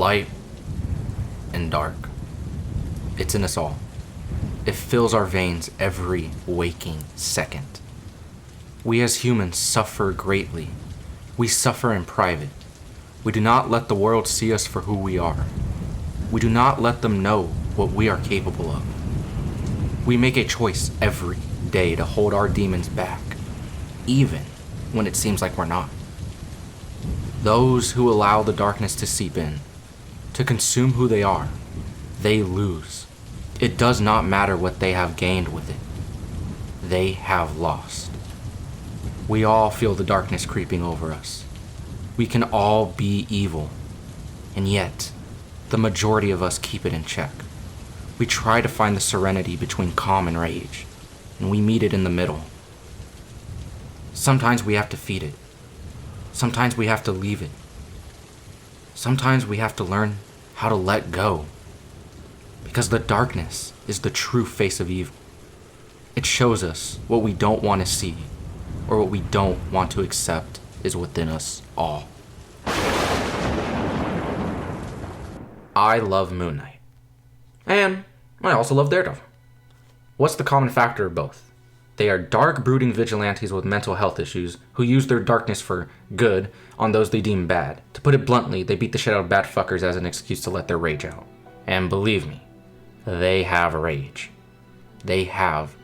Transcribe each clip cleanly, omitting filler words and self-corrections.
Light and dark. It's in us all. It fills our veins every waking second. We as humans suffer greatly. We suffer in private. We do not let the world see us for who we are. We do not let them know what we are capable of. We make a choice every day to hold our demons back, even when it seems like we're not. Those who allow the darkness to seep in, to consume who they are, they lose. It does not matter what they have gained with it. They have lost. We all feel the darkness creeping over us. We can all be evil, and yet, the majority of us keep it in check. We try to find the serenity between calm and rage, and we meet it in the middle. Sometimes we have to feed it. Sometimes we have to leave it. Sometimes we have to learn how to let go. Because the darkness is the true face of evil. It shows us what we don't want to see, or what we don't want to accept is within us all. I love Moon Knight. And I also love Daredevil. What's the common factor of both? They are dark, brooding vigilantes with mental health issues who use their darkness for good on those they deem bad. To put it bluntly, they beat the shit out of bad fuckers as an excuse to let their rage out. And believe me, they have rage. They have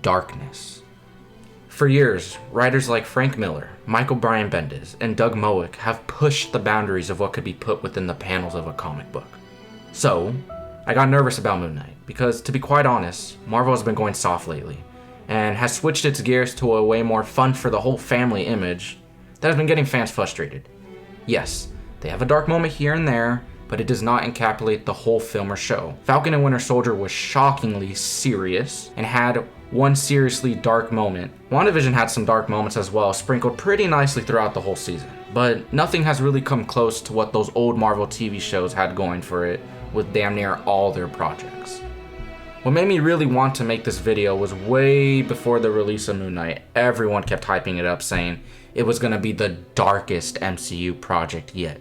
darkness. For years, writers like Frank Miller, Michael Brian Bendis, and Doug Mowick have pushed the boundaries of what could be put within the panels of a comic book. So, I got nervous about Moon Knight, because to be quite honest, Marvel has been going soft lately, and has switched its gears to a way more fun for the whole family image that has been getting fans frustrated. Yes, they have a dark moment here and there, but it does not encapsulate the whole film or show. Falcon and Winter Soldier was shockingly serious, and had one seriously dark moment. WandaVision had some dark moments as well, sprinkled pretty nicely throughout the whole season. But nothing has really come close to what those old Marvel TV shows had going for it, with damn near all their projects. What made me really want to make this video was way before the release of Moon Knight, everyone kept hyping it up saying it was gonna be the darkest MCU project yet.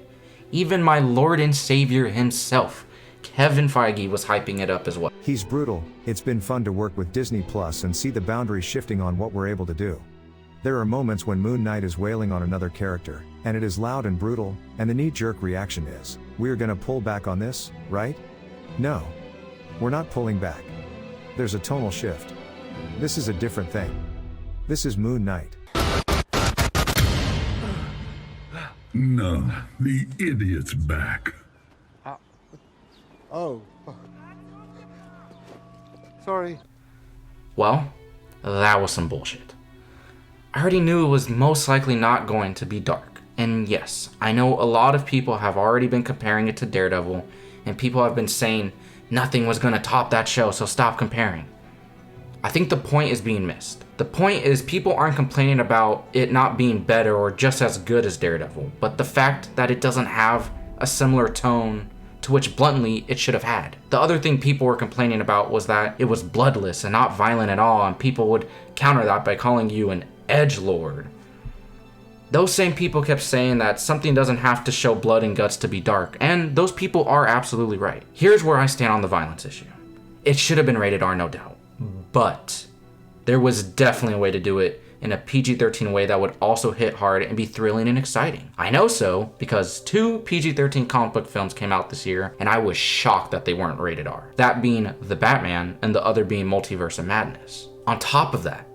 Even my Lord and Savior himself, Kevin Feige, was hyping it up as well. He's brutal. It's been fun to work with Disney Plus and see the boundaries shifting on what we're able to do. There are moments when Moon Knight is wailing on another character, and it is loud and brutal, and the knee-jerk reaction is, we're gonna pull back on this, right? No. We're not pulling back. There's a tonal shift. This is a different thing. This is Moon Knight. No, the idiot's back. Oh. Sorry. Well, that was some bullshit. I already knew it was most likely not going to be dark. And yes, I know a lot of people have already been comparing it to Daredevil, and people have been saying nothing was going to top that show, so stop comparing. I think the point is being missed. The point is people aren't complaining about it not being better or just as good as Daredevil, but the fact that it doesn't have a similar tone to which bluntly it should have had. The other thing people were complaining about was that it was bloodless and not violent at all, and people would counter that by calling you an edgelord. Those same people kept saying that something doesn't have to show blood and guts to be dark, and those people are absolutely right. Here's where I stand on the violence issue. It should have been rated R, no doubt, but there was definitely a way to do it in a PG-13 way that would also hit hard and be thrilling and exciting. I know so because 2 PG-13 comic book films came out this year, and I was shocked that they weren't rated R. That being The Batman, and the other being Multiverse of Madness. On top of that,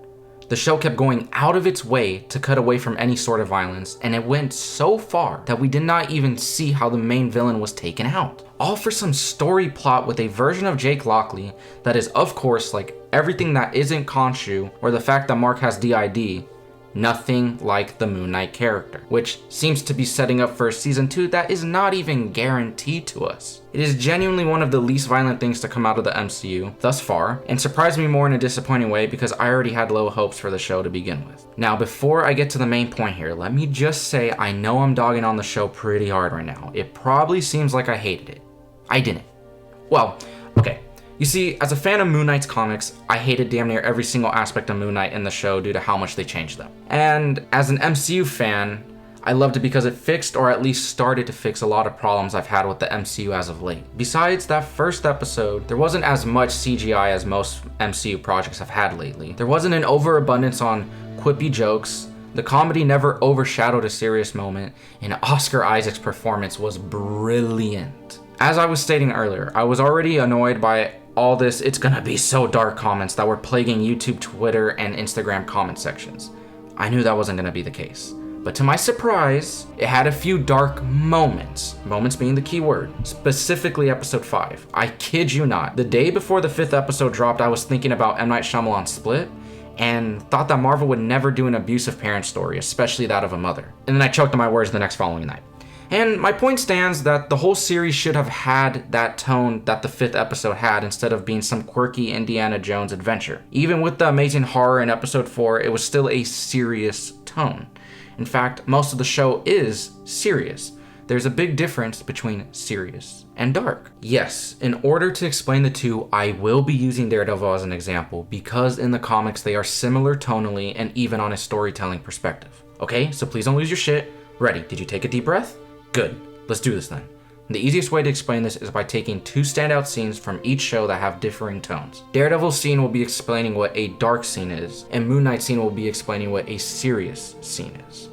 the show kept going out of its way to cut away from any sort of violence, and it went so far that we did not even see how the main villain was taken out. All for some story plot with a version of Jake Lockley that is, of course, like everything that isn't Khonshu, or the fact that Mark has DID, nothing like the Moon Knight character, which seems to be setting up for a season 2 that is not even guaranteed to us. It is genuinely one of the least violent things to come out of the MCU thus far, and surprised me more in a disappointing way because I already had low hopes for the show to begin with. Now, before I get to the main point here, let me just say I know I'm dogging on the show pretty hard right now. It probably seems like I hated it. I didn't. Well, okay. You see, as a fan of Moon Knight's comics, I hated damn near every single aspect of Moon Knight in the show due to how much they changed them. And as an MCU fan, I loved it because it fixed, or at least started to fix, a lot of problems I've had with the MCU as of late. Besides that first episode, there wasn't as much CGI as most MCU projects have had lately. There wasn't an overabundance on quippy jokes, the comedy never overshadowed a serious moment, and Oscar Isaac's performance was brilliant. As I was stating earlier, I was already annoyed by all this "it's gonna be so dark" comments that were plaguing YouTube, Twitter, and Instagram comment sections. I knew that wasn't gonna be the case. But to my surprise, it had a few dark moments. Moments being the key word. Specifically episode 5. I kid you not. The day before the 5th episode dropped, I was thinking about M. Night Shyamalan's Split, and thought that Marvel would never do an abusive parent story, especially that of a mother. And then I choked on my words the next following night. And my point stands that the whole series should have had that tone that the 5th episode had, instead of being some quirky Indiana Jones adventure. Even with the amazing horror in episode 4, it was still a serious tone. In fact, most of the show is serious. There's a big difference between serious and dark. Yes, in order to explain the two, I will be using Daredevil as an example, because in the comics they are similar tonally and even on a storytelling perspective. Okay, so please don't lose your shit. Ready? Did you take a deep breath? Good. Let's do this then. And the easiest way to explain this is by taking two standout scenes from each show that have differing tones. Daredevil's scene will be explaining what a dark scene is, and Moon Knight's scene will be explaining what a serious scene is.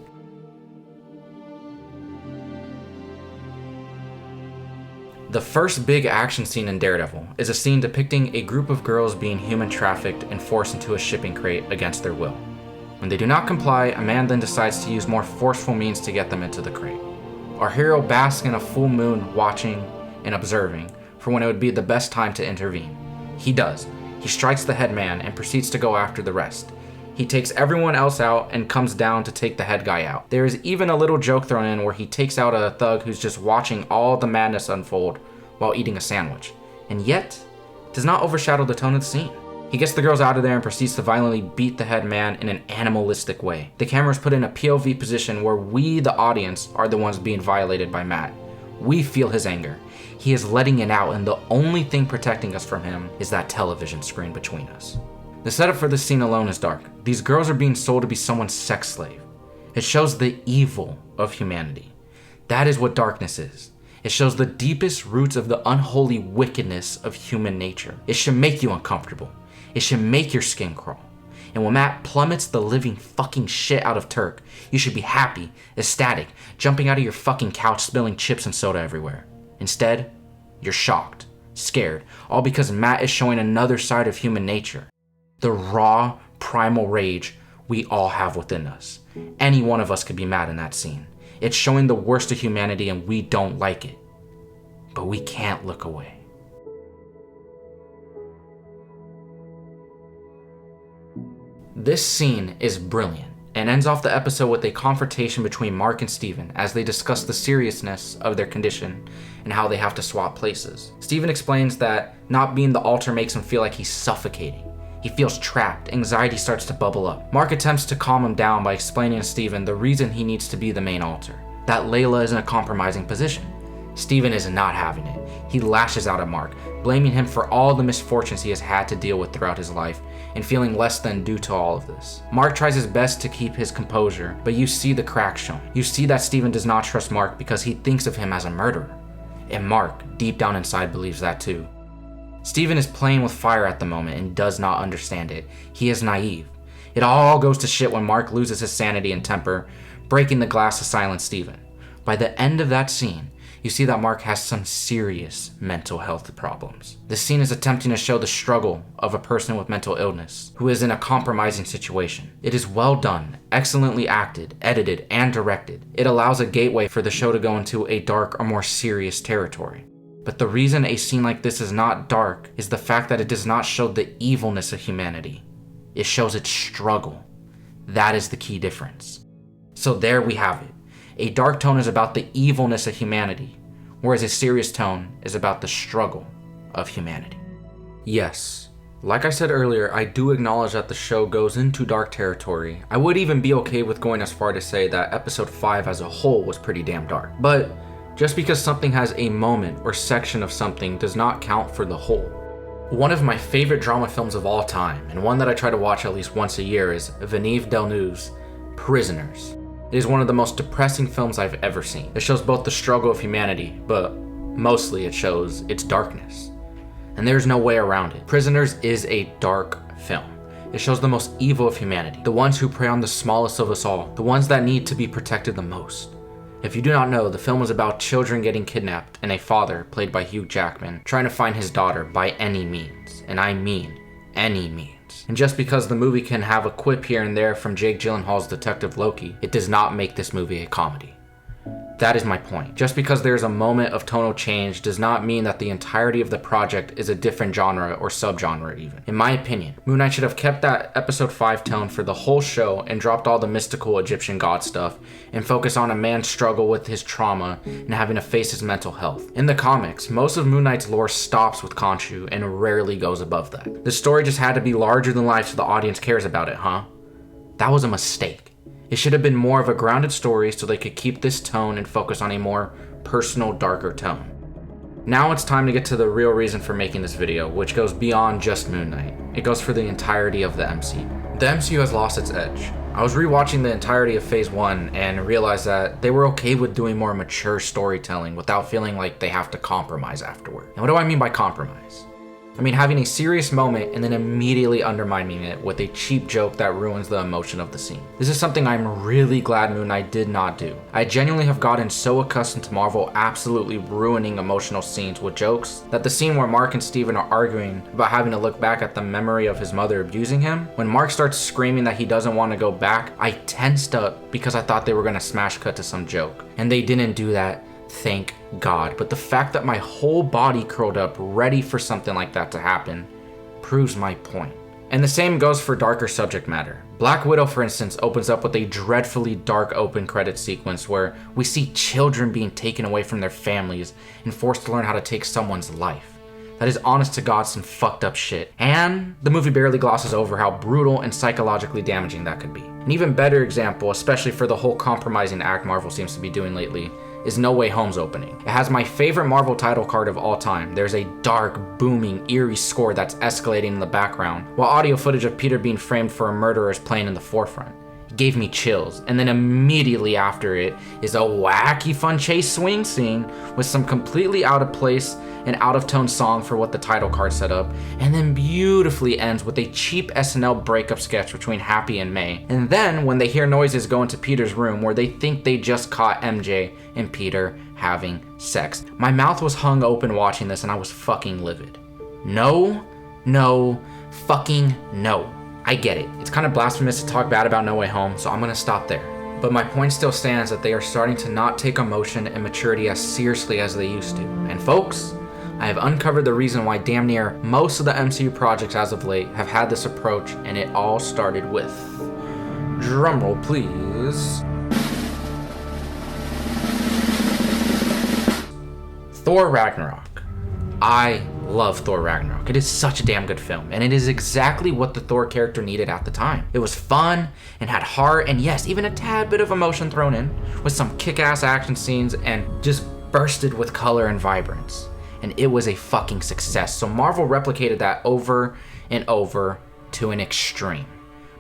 The first big action scene in Daredevil is a scene depicting a group of girls being human trafficked and forced into a shipping crate against their will. When they do not comply, a man then decides to use more forceful means to get them into the crate. Our hero basks in a full moon, watching and observing for when it would be the best time to intervene. He does. He strikes the head man and proceeds to go after the rest. He takes everyone else out and comes down to take the head guy out. There is even a little joke thrown in where he takes out a thug who's just watching all the madness unfold while eating a sandwich, and yet does not overshadow the tone of the scene. He gets the girls out of there and proceeds to violently beat the head man in an animalistic way. The camera is put in a POV position where we, the audience, are the ones being violated by Matt. We feel his anger. He is letting it out, and the only thing protecting us from him is that television screen between us. The setup for this scene alone is dark. These girls are being sold to be someone's sex slave. It shows the evil of humanity. That is what darkness is. It shows the deepest roots of the unholy wickedness of human nature. It should make you uncomfortable. It should make your skin crawl. And when Matt plummets the living fucking shit out of Turk, you should be happy, ecstatic, jumping out of your fucking couch, spilling chips and soda everywhere. Instead, you're shocked, scared, all because Matt is showing another side of human nature. The raw, primal rage we all have within us. Any one of us could be mad in that scene. It's showing the worst of humanity and we don't like it. But we can't look away. This scene is brilliant and ends off the episode with a confrontation between Mark and Steven as they discuss the seriousness of their condition and how they have to swap places. Steven explains that not being the alter makes him feel like he's suffocating. He feels trapped, anxiety starts to bubble up. Mark attempts to calm him down by explaining to Steven the reason he needs to be the main alter, that Layla is in a compromising position. Steven is not having it. He lashes out at Mark, blaming him for all the misfortunes he has had to deal with throughout his life and feeling less than due to all of this. Mark tries his best to keep his composure, but you see the cracks shown. You see that Steven does not trust Mark because he thinks of him as a murderer. And Mark, deep down inside, believes that too. Steven is playing with fire at the moment and does not understand it. He is naive. It all goes to shit when Mark loses his sanity and temper, breaking the glass to silence Steven. By the end of that scene, you see that Mark has some serious mental health problems. This scene is attempting to show the struggle of a person with mental illness who is in a compromising situation. It is well done, excellently acted, edited, and directed. It allows a gateway for the show to go into a dark or more serious territory. But the reason a scene like this is not dark is the fact that it does not show the evilness of humanity. It shows its struggle. That is the key difference. So there we have it. A dark tone is about the evilness of humanity, whereas a serious tone is about the struggle of humanity. Yes, like I said earlier, I do acknowledge that the show goes into dark territory. I would even be okay with going as far to say that episode 5 as a whole was pretty damn dark. But just because something has a moment or section of something does not count for the whole. One of my favorite drama films of all time, and one that I try to watch at least once a year, is Villeneuve Villeneuve's Prisoners. It is one of the most depressing films I've ever seen. It shows both the struggle of humanity, but mostly it shows its darkness. And there's no way around it. Prisoners is a dark film. It shows the most evil of humanity, the ones who prey on the smallest of us all, the ones that need to be protected the most. If you do not know, the film is about children getting kidnapped and a father, played by Hugh Jackman, trying to find his daughter by any means. And I mean any means. And just because the movie can have a quip here and there from Jake Gyllenhaal's Detective Loki, it does not make this movie a comedy. That is my point. Just because there's a moment of tonal change does not mean that the entirety of the project is a different genre or subgenre even. In my opinion, Moon Knight should have kept that episode 5 tone for the whole show and dropped all the mystical Egyptian god stuff and focus on a man's struggle with his trauma and having to face his mental health. In the comics, most of Moon Knight's lore stops with Khonshu and rarely goes above that. The story just had to be larger than life so the audience cares about it, huh? That was a mistake. It should have been more of a grounded story so they could keep this tone and focus on a more personal, darker tone. Now it's time to get to the real reason for making this video, which goes beyond just Moon Knight. It goes for the entirety of the MCU. The MCU has lost its edge. I was rewatching the entirety of Phase 1 and realized that they were okay with doing more mature storytelling without feeling like they have to compromise afterward. And what do I mean by compromise? I mean having a serious moment and then immediately undermining it with a cheap joke that ruins the emotion of the scene. This is something I'm really glad Moon Knight did not do. I genuinely have gotten so accustomed to Marvel absolutely ruining emotional scenes with jokes that the scene where Mark and Steven are arguing about having to look back at the memory of his mother abusing him, when Mark starts screaming that he doesn't want to go back, I tensed up because I thought they were going to smash cut to some joke. And they didn't do that. Thank God. But the fact that my whole body curled up ready for something like that to happen proves my point. And the same goes for darker subject matter. Black Widow, for instance, opens up with a dreadfully dark open credit sequence where we see children being taken away from their families and forced to learn how to take someone's life. That is honest to God some fucked up shit. And the movie barely glosses over how brutal and psychologically damaging that could be. An even better example, especially for the whole compromising act Marvel seems to be doing lately, is No Way Home's opening. It has my favorite Marvel title card of all time. There's a dark, booming, eerie score that's escalating in the background, while audio footage of Peter being framed for a murderer is playing in the forefront. It gave me chills, and then immediately after it is a wacky fun chase swing scene with some completely out of place and out of tone song for what the title card set up, and then beautifully ends with a cheap SNL breakup sketch between Happy and May. And then when they hear noises go into Peter's room where they think they just caught MJ and Peter having sex. My mouth was hung open watching this and I was fucking livid. No, fucking no. I get it. It's kind of blasphemous to talk bad about No Way Home, so I'm gonna stop there. But my point still stands that they are starting to not take emotion and maturity as seriously as they used to. And folks, I have uncovered the reason why damn near most of the MCU projects as of late have had this approach, and it all started with, drumroll please, Thor Ragnarok. I love Thor Ragnarok. It is such a damn good film, and it is exactly what the Thor character needed at the time. It was fun and had heart, and yes, even a tad bit of emotion thrown in, with some kick-ass action scenes and just bursted with color and vibrance. And it was a fucking success. So Marvel replicated that over and over to an extreme.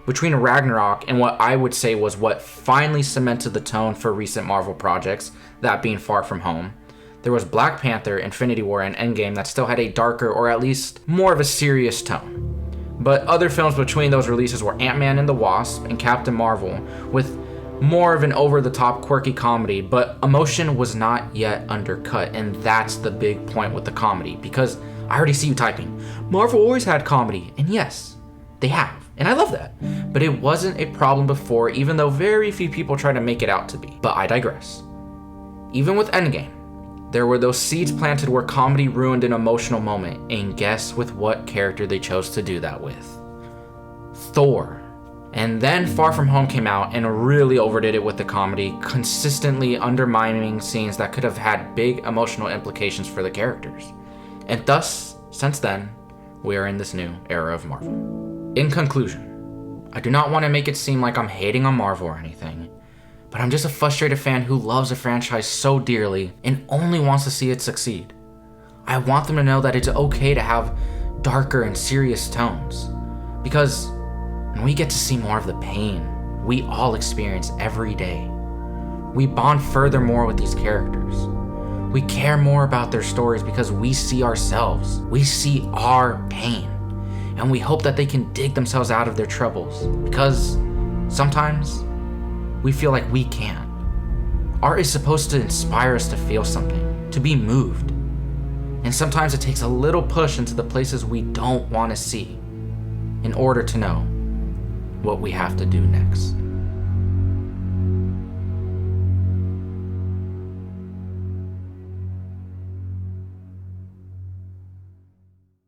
Between Ragnarok and what I would say was what finally cemented the tone for recent Marvel projects, that being Far From Home, there was Black Panther, Infinity War, and Endgame that still had a darker or at least more of a serious tone. But other films between those releases were Ant-Man and the Wasp and Captain Marvel, with more of an over-the-top quirky comedy, but emotion was not yet undercut, and that's the big point with the comedy, because I already see you typing, Marvel always had comedy, and yes, they have, and I love that, but it wasn't a problem before, even though very few people try to make it out to be. But I digress. Even with Endgame, there were those seeds planted where comedy ruined an emotional moment, and guess with what character they chose to do that with? Thor. And then Far From Home came out and really overdid it with the comedy, consistently undermining scenes that could have had big emotional implications for the characters. And thus, since then, we are in this new era of Marvel. In conclusion, I do not want to make it seem like I'm hating on Marvel or anything, but I'm just a frustrated fan who loves a franchise so dearly and only wants to see it succeed. I want them to know that it's okay to have darker and serious tones, because when we get to see more of the pain we all experience every day, We bond furthermore with these characters. We care more about their stories because we see ourselves. We see our pain. And we hope that they can dig themselves out of their troubles because sometimes we feel like we can't. Art is supposed to inspire us to feel something, to be moved. And sometimes it takes a little push into the places we don't want to see in order to know what we have to do next.